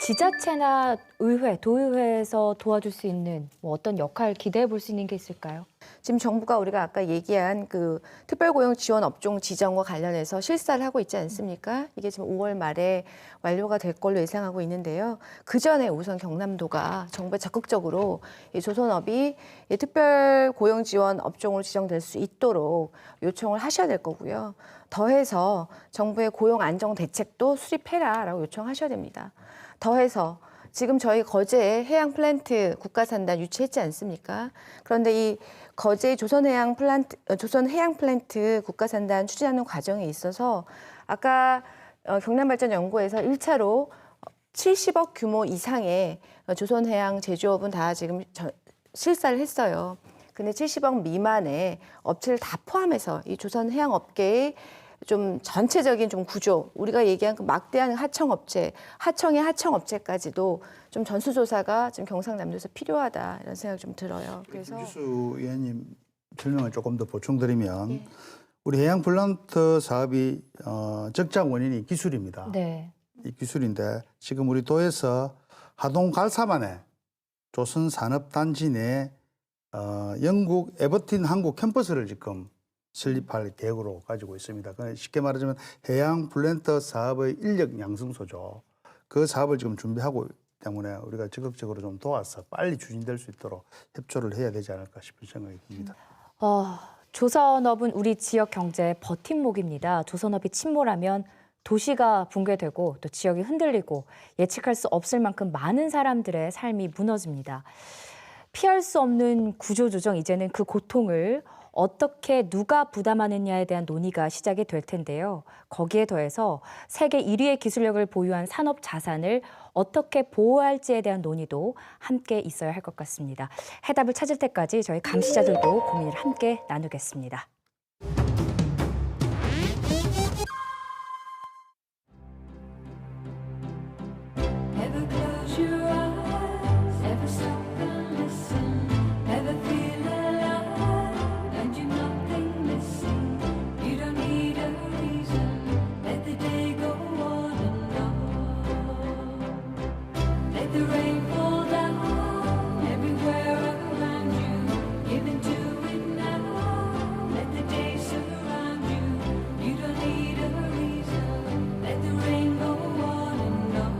지자체나 의회, 도의회에서 도와줄 수 있는 뭐 어떤 역할 기대해 볼 수 있는 게 있을까요? 지금 정부가 우리가 아까 얘기한 그 특별고용 지원 업종 지정과 관련해서 실사를 하고 있지 않습니까? 이게 지금 5월 말에 완료가 될 걸로 예상하고 있는데요. 그 전에 우선 경남도가 정부에 적극적으로 이 조선업이 이 특별고용 지원 업종으로 지정될 수 있도록 요청을 하셔야 될 거고요. 더해서 정부의 고용 안정 대책도 수립해라라고 요청하셔야 됩니다. 더해서 지금 저희 거제에 해양 플랜트 국가산단 유치했지 않습니까? 그런데 이 거제 조선해양 플랜트 국가산단 추진하는 과정에 있어서 아까 경남발전연구에서 1차로 70억 규모 이상의 조선해양 제조업은 다 지금 실사를 했어요. 근데 70억 미만의 업체를 다 포함해서 이 조선해양업계의 좀 전체적인 좀 구조, 우리가 얘기한 그 막대한 하청업체, 하청의 하청업체까지도 좀 전수조사가 지금 경상남도에서 필요하다 이런 생각이 좀 들어요. 그래서 김기수 의원님 설명을 조금 더 보충드리면 예. 우리 해양 플란트 사업이 적자 원인이 기술입니다. 네. 이 기술인데 지금 우리 도에서 하동 갈사만에 조선산업단지 내 영국 에버틴 한국 캠퍼스를 지금 설립할 계획으로 가지고 있습니다. 쉽게 말하자면 해양 플랜트 사업의 인력 양성소죠. 그 사업을 지금 준비하고 있기 때문에 우리가 적극적으로 좀 도와서 빨리 추진될 수 있도록 협조를 해야 되지 않을까 싶은 생각이 듭니다. 조선업은 우리 지역 경제의 버팀목입니다. 조선업이 침몰하면 도시가 붕괴되고 또 지역이 흔들리고 예측할 수 없을 만큼 많은 사람들의 삶이 무너집니다. 피할 수 없는 구조조정, 이제는 그 고통을 어떻게 누가 부담하느냐에 대한 논의가 시작이 될 텐데요. 거기에 더해서 세계 1위의 기술력을 보유한 산업 자산을 어떻게 보호할지에 대한 논의도 함께 있어야 할 것 같습니다. 해답을 찾을 때까지 저희 감시자들도 고민을 함께 나누겠습니다. Ever close your eyes, ever stop and listen, ever feel alive, and you're nothing missing. You don't need a reason, let the day go on and on. Let the rain fall down everywhere around you, give into it now, let the day surround you. You don't need a reason, let the rain go on and on.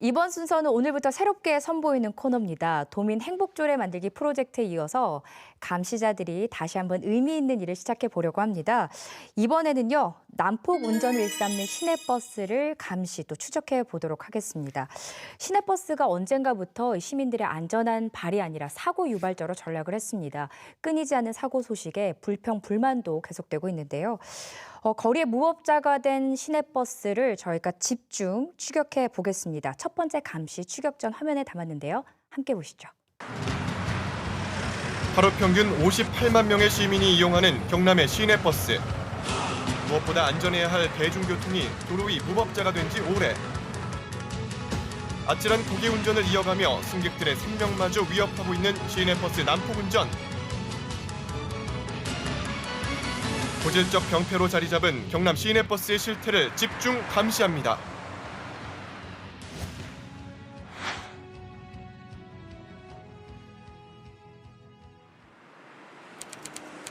이번 순서는 오늘부터 새롭게 선보이는 코너입니다. 도민 행복조례 만들기 프로젝트에 이어서 감시자들이 다시 한번 의미 있는 일을 시작해 보려고 합니다. 이번에는요, 난폭 운전을 일삼는 시내버스를 감시 또 추적해 보도록 하겠습니다. 시내버스가 언젠가부터 시민들의 안전한 발이 아니라 사고 유발자로 전락을 했습니다. 끊이지 않는 사고 소식에 불평, 불만도 계속되고 있는데요. 거리의 무법자가 된 시내버스를 저희가 집중 추격해 보겠습니다. 첫 번째 감시 추격전 화면에 담았는데요. 함께 보시죠. 하루 평균 58만 명의 시민이 이용하는 경남의 시내버스. 무엇보다 안전해야 할 대중교통이 도로 위 무법자가 된 지 오래. 아찔한 고개 운전을 이어가며 승객들의 생명마저 위협하고 있는 시내버스 난폭 운전. 고질적 병폐로 자리 잡은 경남 시내버스의 실태를 집중 감시합니다.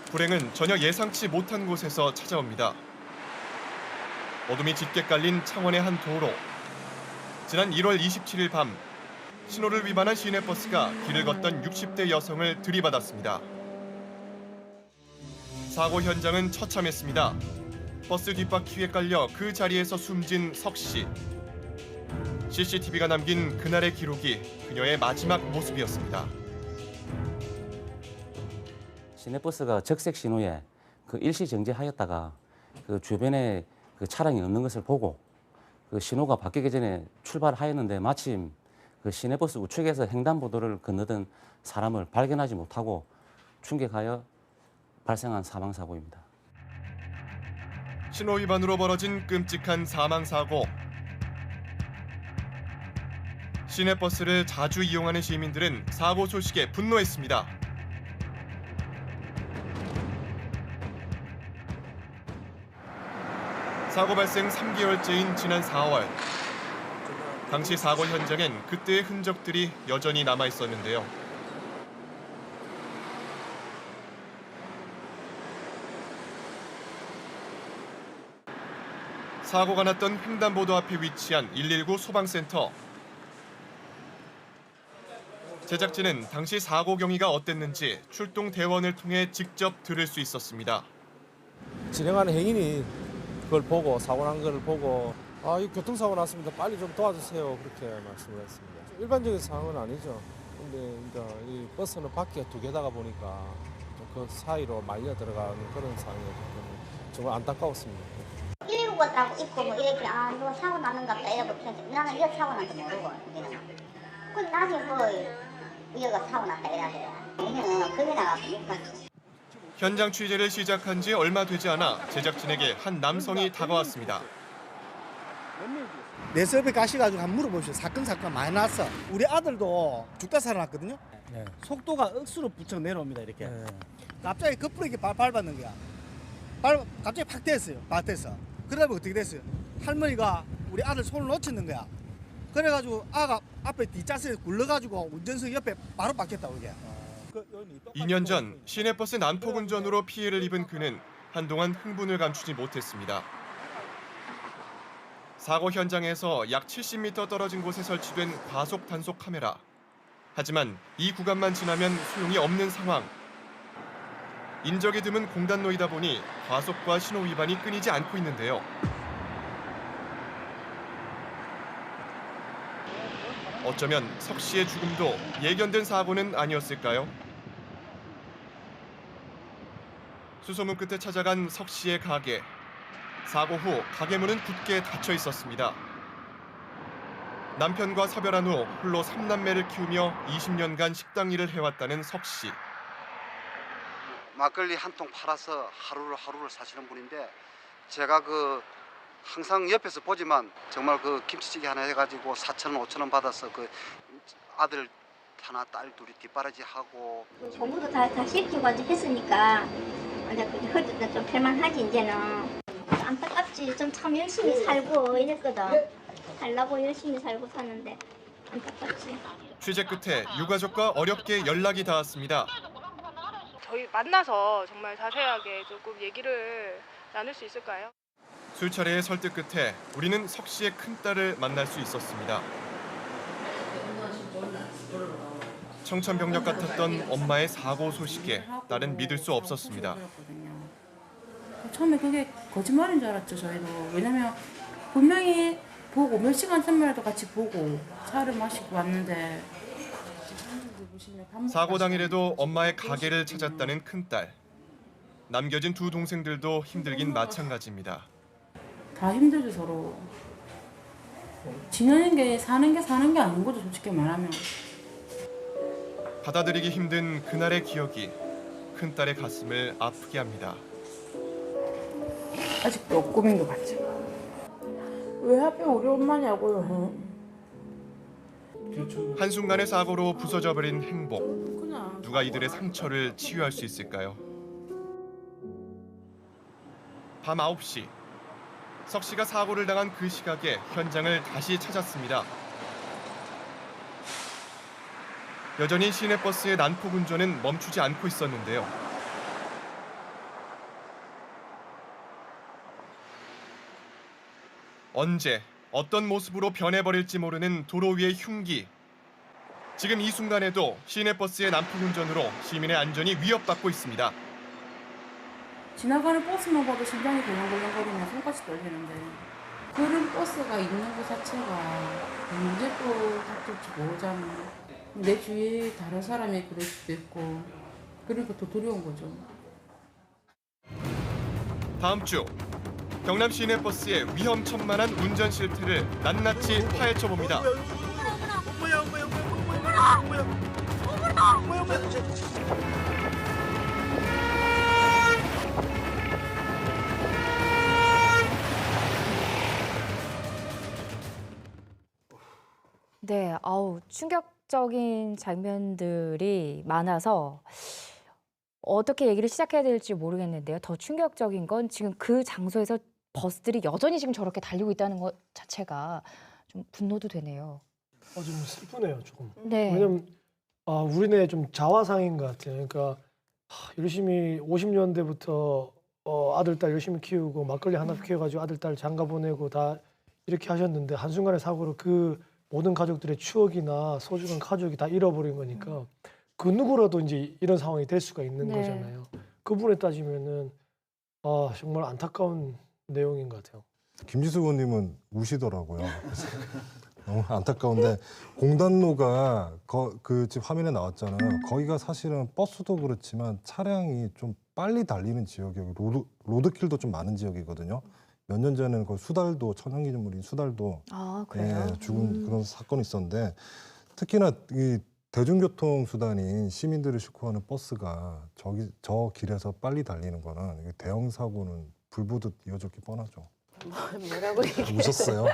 불행은 전혀 예상치 못한 곳에서 찾아옵니다. 어둠이 짙게 깔린 창원의 한 도로. 지난 1월 27일 밤 신호를 위반한 시내버스가 길을 걷던 60대 여성을 들이받았습니다. 사고 현장은 처참했습니다. 버스 뒷바퀴에 깔려 그 자리에서 숨진 석 씨. CCTV가 남긴 그날의 기록이 그녀의 마지막 모습이었습니다. 시내버스가 적색 신호에 그 일시 정지하였다가 그 주변에 그 차량이 없는 것을 보고 그 신호가 바뀌기 전에 출발하였는데 마침 그 시내버스 우측에서 횡단보도를 건너던 사람을 발견하지 못하고 충격하여 발생한 사망 사고입니다. 신호 위반으로 벌어진 끔찍한 사망 사고. 시내버스를 자주 이용하는 시민들은 사고 소식에 분노했습니다. 사고 발생 3개월째인 지난 4월. 당시 사고 현장엔 그때의 흔적들이 여전히 남아 있었는데요. 사고가 났던 횡단보도 앞에 위치한 119 소방센터. 제작진은 당시 사고 경위가 어땠는지 출동 대원을 통해 직접 들을 수 있었습니다. 진행하는 행인이 그걸 보고 사고 난 걸 보고 이 교통사고 났습니다. 빨리 좀 도와주세요. 그렇게 말씀을 했습니다. 일반적인 상황은 아니죠. 근데 이제 이 버스는 밖에 두 개다가 보니까 그 사이로 말려 들어가는 그런 상황이었기 때문에 정말 안타까웠습니다. 119가 딱 있고 뭐 이렇게 누가 사고 나는가 보다 이러고 나는 이거 사고 난지 모르고 우리는. 그 나중에 뭐 이거가 사고 났다 이러더라. 우리는 거기 나가서 못 갔지. 현장 취재를 시작한 지 얼마 되지 않아 제작진에게 한 남성이 다가왔습니다. 내 수업에 가셔가지고 한번 물어보십시오. 사건 많이 났어. 우리 아들도 죽다 살아났거든요. 네. 속도가 억수로 부쩍 내려옵니다. 이렇게. 갑자기 거꾸로 이렇게 밟았는 거야. 갑자기 팍 됐어요. 밭에서. 그러다 어떻게 됐어요? 할머니가 우리 아들 손을 놓쳤는 거야. 그래가지고 아가 앞에 뒷좌석에 굴러가지고 운전석 옆에 바로 박혔다 그게. 2년 전 시내버스 난폭 운전으로 피해를 입은 그는 한동안 흥분을 감추지 못했습니다. 사고 현장에서 약 70m 떨어진 곳에 설치된 과속 단속 카메라. 하지만 이 구간만 지나면 소용이 없는 상황. 인적이 드문 공단로이다 보니 과속과 신호 위반이 끊이지 않고 있는데요. 어쩌면 석 씨의 죽음도 예견된 사고는 아니었을까요? 수소문 끝에 찾아간 석 씨의 가게. 사고 후 가게 문은 굳게 닫혀 있었습니다. 남편과 사별한 후 홀로 3남매를 키우며 20년간 식당 일을 해왔다는 석 씨. 막걸리 한 통 팔아서 하루를 사시는 분인데 제가 항상 옆에서 보지만 정말 김치찌개 하나 해가지고 4,000원, 5,000원 받아서 아들 하나, 딸 둘이 뒷바라지 하고. 공부도 다 시키고 했으니까 이제 허리도 좀 펼만하지 이제는. 안타깝지. 좀 참 열심히 살고 이랬거든. 살라고 열심히 살고 사는데 안타깝지. 취재 끝에 유가족과 어렵게 연락이 닿았습니다. 저희 만나서 정말 자세하게 조금 얘기를 나눌 수 있을까요? 술차례의 설득 끝에 우리는 석 씨의 큰딸을 만날 수 있었습니다. 청천벽력 같았던 엄마의 사고 소식에 딸은 믿을 수 없었습니다. 처음에 그게 거짓말인 줄 알았죠, 저희도. 왜냐면 분명히 보고 몇 시간 전말에도 같이 보고 차를 마시고 왔는데. 사고 당일에도 엄마의 가게를 찾았다는 큰딸. 남겨진 두 동생들도 힘들긴 마찬가지입니다. 다 힘들죠, 서로. 지내는 게 사는 게 아닌 거죠, 솔직히 말하면. 받아들이기 힘든 그날의 기억이 큰딸의 가슴을 아프게 합니다. 아직도 꿈인 것 같죠. 왜 하필 우리 엄마냐고요. 한순간의 사고로 부서져버린 행복. 누가 이들의 상처를 치유할 수 있을까요? 밤 9시. 석 씨가 사고를 당한 그 시각에 현장을 다시 찾았습니다. 여전히 시내버스의 난폭 운전은 멈추지 않고 있었는데요. 언제 어떤 모습으로 변해버릴지 모르는 도로 위의 흉기. 지금 이 순간에도 시내버스의 난폭 운전으로 시민의 안전이 위협받고 있습니다. 지나가는 버스만 봐도 심장이 벌렁벌렁거리면 손까지 떨리는데 그런 버스가 있는 것 자체가 언제또 닥칠지 모르잖아요. 내 주위에 다른 사람이 그럴 수도 있고 그러니까 더 두려운 거죠. 다음 주 경남 시내버스의 위험천만한 운전 실태를 낱낱이 파헤쳐봅니다. 뭐야. 네, 아우, 충격적인 장면들이 많아서 어떻게 얘기를 시작해야 될지 모르겠는데요. 더 충격적인 건 지금 그 장소에서 버스들이 여전히 지금 저렇게 달리고 있다는 것 자체가 좀 분노도 되네요. 좀 슬프네요, 조금. 네. 왜냐면 우리네 좀 자화상인 것 같아요. 그러니까 열심히 50년대부터 아들, 딸 열심히 키우고 막걸리 하나 키워가지고 아들, 딸 장가 보내고 다 이렇게 하셨는데 한순간의 사고로 그 모든 가족들의 추억이나 소중한 가족이 다 잃어버린 거니까 그 누구라도 이제 이런 상황이 될 수가 있는 네. 거잖아요. 그 부분에 따지면은 정말 안타까운 내용인 것 같아요. 김지수 의원님은 우시더라고요. 그래서 너무 안타까운데 공단로가 그 지금 화면에 나왔잖아요. 거기가 사실은 버스도 그렇지만 차량이 좀 빨리 달리는 지역이고 로드킬도 좀 많은 지역이거든요. 몇 년 전에는 그 수달도 천연기념물인 수달도 그래요? 죽은 그런 사건이 있었는데 특히나 이 대중교통 수단인 시민들을 싣고 가는 버스가 저 길에서 빨리 달리는 거는 이게 대형 사고는 불보듯 이어질 게 뻔하죠. 뭐라고 얘기해요? 우셨어요?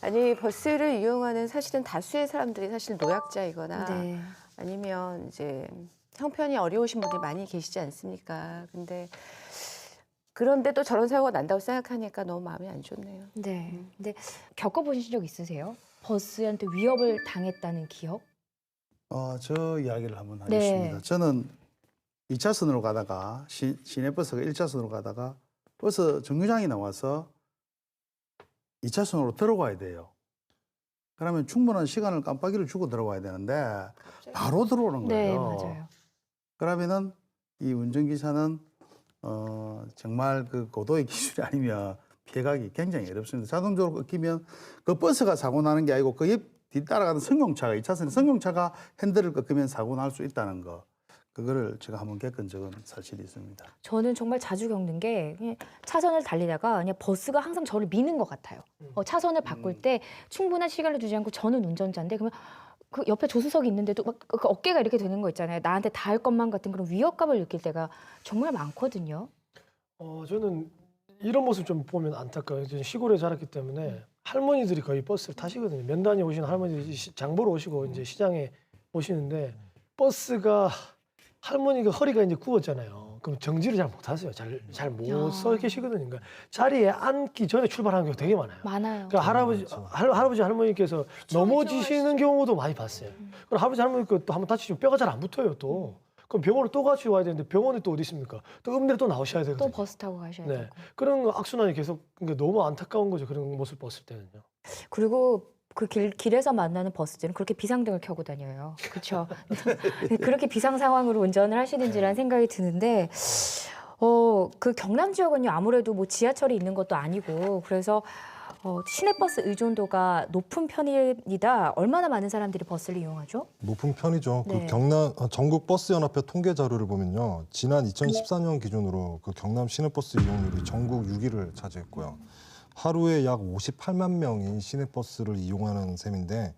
아니 버스를 이용하는 사실은 다수의 사람들이 사실 노약자이거나 네. 아니면 이제 형편이 어려우신 분들이 많이 계시지 않습니까? 그런데 또 저런 사고가 난다고 생각하니까 너무 마음이 안 좋네요. 네. 근데 겪어보신 적 있으세요? 버스한테 위협을 당했다는 기억? 저 이야기를 한번 네. 하겠습니다. 저는 2차선으로 가다가 시내버스가 1차선으로 가다가 버스 정류장이 나와서 2차선으로 들어가야 돼요. 그러면 충분한 시간을 깜빡이를 주고 들어가야 되는데 바로 들어오는 거예요. 네, 맞아요. 그러면은 이 운전기사는 정말 그 고도의 기술이 아니면 피해가기 굉장히 어렵습니다. 자동적으로 꺾이면 그 버스가 사고 나는 게 아니고 그 옆 뒤따라가는 승용차가 2차선에 승용차가 핸들을 꺾으면 사고 날 수 있다는 거. 그거를 제가 한번 겪은 적은 사실이 있습니다. 저는 정말 자주 겪는 게 그냥 차선을 달리다가 그냥 버스가 항상 저를 미는 것 같아요. 차선을 바꿀 때 충분한 시간을 두지 않고 저는 운전자인데 그러면 그 옆에 조수석이 있는데도 막 그 어깨가 이렇게 되는 거 있잖아요. 나한테 닿을 것만 같은 그런 위협감을 느낄 때가 정말 많거든요. 저는 이런 모습 좀 보면 안타까워요. 저는 시골에 자랐기 때문에 할머니들이 거의 버스를 타시거든요. 면단에 오시는 할머니들이 장 보러 오시고 이제 시장에 오시는데 버스가 할머니가 허리가 이제 굽었잖아요. 그럼 정지를 잘 못하세요. 잘 못 서 계시거든요. 그러니까 자리에 앉기 전에 출발하는 경우가 되게 많아요. 많아요. 그러니까 할아버지 할머니께서 넘어지시는 경우도 많이 봤어요. 그럼 할아버지 할머니께 또 한번 다치시면 뼈가 잘 안 붙어요. 또 그럼 병원을 또 같이 와야 되는데 병원이 또 어디 있습니까? 또 읍내로 또 나오셔야 되거든요. 또 버스 타고 가셔야 네. 되고. 그런 거 악순환이 계속 그러니까 너무 안타까운 거죠. 그런 모습 봤을 때는요. 그리고 그 길에서 만나는 버스들은 그렇게 비상등을 켜고 다녀요. 그렇죠? 그렇게 비상 상황으로 운전을 하시는지라는 생각이 드는데 그 경남 지역은요 아무래도 뭐 지하철이 있는 것도 아니고 그래서 시내버스 의존도가 높은 편이다. 얼마나 많은 사람들이 버스를 이용하죠? 높은 편이죠. 네. 그 전국 버스 연합회 통계 자료를 보면요, 지난 2014년 기준으로 그 경남 시내버스 이용률이 전국 6위를 차지했고요. 하루에 약 58만 명이 시내버스를 이용하는 셈인데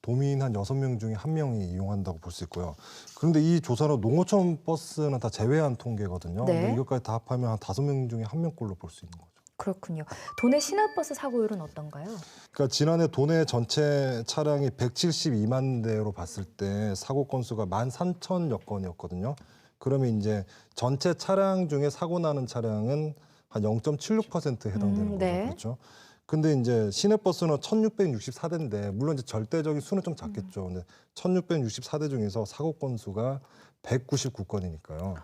도민 한 6명 중에 1명이 이용한다고 볼 수 있고요. 그런데 이 조사는 농어촌 버스는 다 제외한 통계거든요. 네. 근데 이것까지 다 합하면 한 5명 중에 1명꼴로 볼 수 있는 거죠. 그렇군요. 도내 시내버스 사고율은 어떤가요? 그러니까 지난해 도내 전체 차량이 172만 대로 봤을 때 사고 건수가 13,000여 건이었거든요. 그러면 이제 전체 차량 중에 사고 나는 차량은 한 0.76%에 해당되는 거죠. 네. 그렇죠. 근데 이제 시내버스는 1,664대인데 물론 이제 절대적인 수는 좀 작겠죠. 근데 1,664대 중에서 사고 건수가 199건이니까요.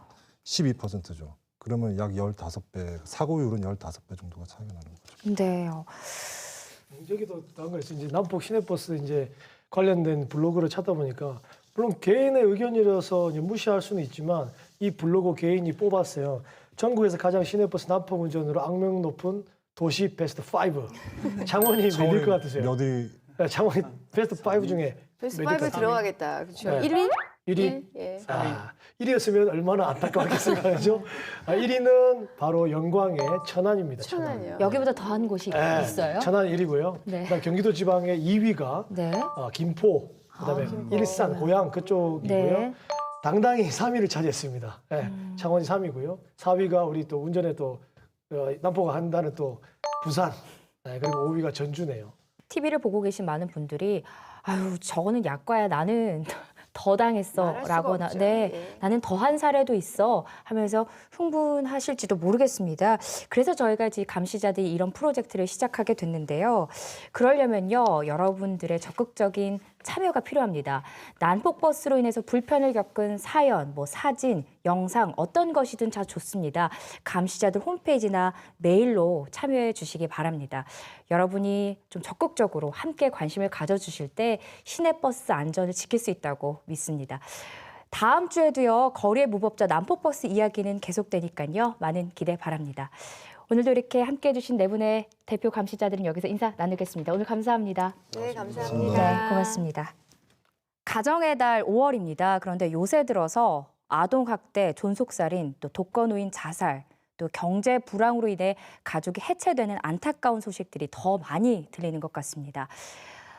12%죠. 그러면 약 15배, 사고율은 15배 정도가 차이가 나는 거죠. 네. 여기도 나온 거 있어요. 이제 남북 시내버스 이제 관련된 블로그를 찾아보니까 물론 개인의 의견이라서 이제 무시할 수는 있지만 이 블로그 개인이 뽑았어요. 전국에서 가장 시내버스 난폭 운전으로 악명 높은 도시 베스트 5. 장원이 몇일 것 같으세요? 몇위? 네, 장원이 베스트 5 중에 베스트 몇일 5에 것 들어가겠다. 그렇죠. 네. 1위? 1위? 예. 1위였으면 얼마나 안타까웠겠어요. 그죠? 1위는 바로 영광의 천안입니다. 천안이요. 여기보다 더한 곳이 네, 있어요? 천안 1위고요. 네. 그다음 경기도 지방의 2위가 네. 김포, 그다음에 김포. 일산, 고양 그쪽이고요. 네. 당당히 3위를 차지했습니다. 네, 창원이 3위고요. 4위가 우리 또 운전에 또 남포가 한다는 또 부산, 네, 그리고 5위가 전주네요. TV를 보고 계신 많은 분들이 아유 저거는 약과야 나는 더 당했어 말할 수가 라거나 없죠. 네 예. 나는 더한 사례도 있어 하면서 흥분하실지도 모르겠습니다. 그래서 저희가 이제 감시자들이 이런 프로젝트를 시작하게 됐는데요. 그러려면요 여러분들의 적극적인 참여가 필요합니다. 난폭버스로 인해서 불편을 겪은 사연, 뭐 사진, 영상 어떤 것이든 다 좋습니다. 감시자들 홈페이지나 메일로 참여해 주시기 바랍니다. 여러분이 좀 적극적으로 함께 관심을 가져주실 때 시내버스 안전을 지킬 수 있다고 믿습니다. 다음 주에도요 거리의 무법자 난폭버스 이야기는 계속되니까요 많은 기대 바랍니다. 오늘도 이렇게 함께해 주신 네 분의 대표 감시자들은 여기서 인사 나누겠습니다. 오늘 감사합니다. 네, 네, 감사합니다. 고맙습니다. 가정의 달 5월입니다. 그런데 요새 들어서 아동학대, 존속살인, 또 독거노인 자살, 또 경제 불황으로 인해 가족이 해체되는 안타까운 소식들이 더 많이 들리는 것 같습니다.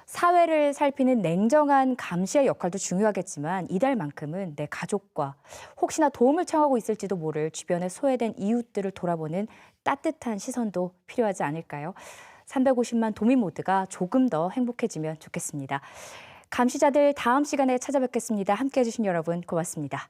사회를 살피는 냉정한 감시의 역할도 중요하겠지만 이달만큼은 내 가족과 혹시나 도움을 청하고 있을지도 모를 주변에 소외된 이웃들을 돌아보는 따뜻한 시선도 필요하지 않을까요? 350만 도민 모두가 조금 더 행복해지면 좋겠습니다. 감시자들 다음 시간에 찾아뵙겠습니다. 함께해 주신 여러분 고맙습니다.